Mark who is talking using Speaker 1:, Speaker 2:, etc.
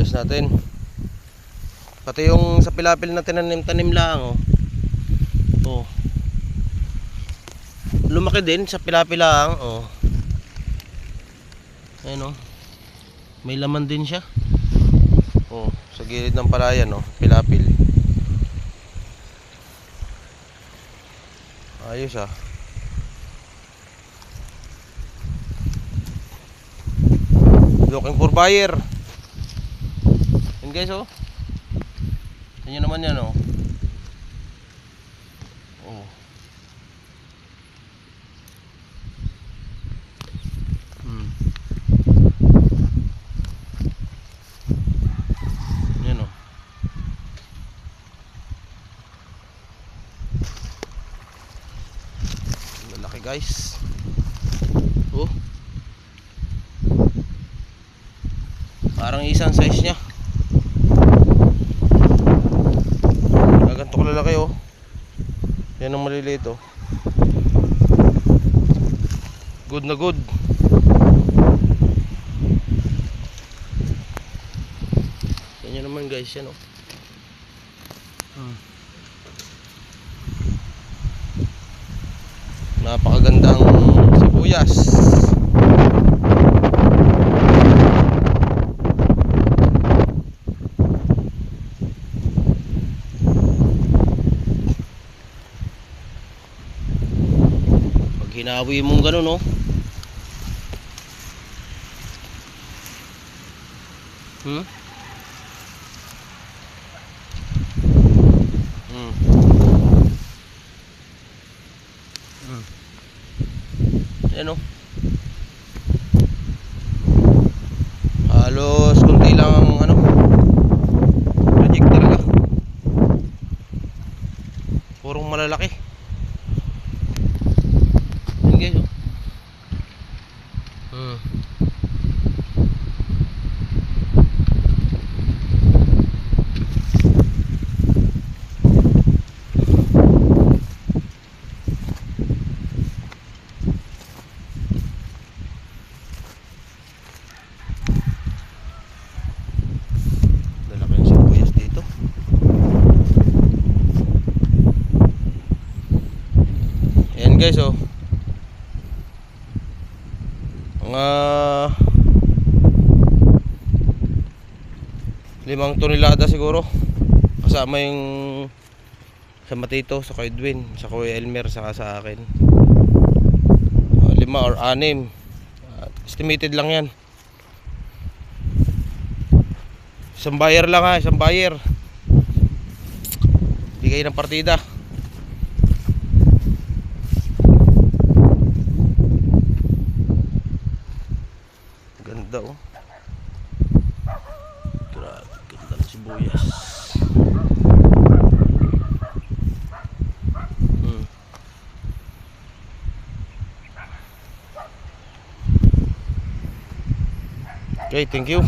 Speaker 1: sibuyas natin. Pati yung sa pilapil na tinanim-tanim lang, oh. Oh. Lumaki din sa pilapil lang, oh. Ayun, oh. May laman din siya. Oh, sa gilid ng palayan, oh, pilapil. Ayos, ah. Looking for buyer. Yan guys, oh. Yan naman yan, oh. Oh. Yan, oh. Malaki guys. Oh. Parang isang size niya. Ganito kalalaki, oh. Yan ang maliliit, oh. Good na good. Yan naman guys, yan, oh. Napakagandang sibuyas. Hinawi mong gano'n, no? Ayan, no? Halos kunti lang ang ano, project talaga. Purong malalaki. Guys, oh. Lalaki yung sibuyas dito. Ayan guys, oh. Mga 5 tonelada siguro, kasama yung sa Matito, sa Kuya Edwin, sa Kuya Elmer, saka sa akin. 5 or 6. Estimated lang yan. Isang buyer lang, ha, isang buyer. Bigay ng partida. Ganda, oh. Grabe, ganda ng sibuyas. Okay, thank you.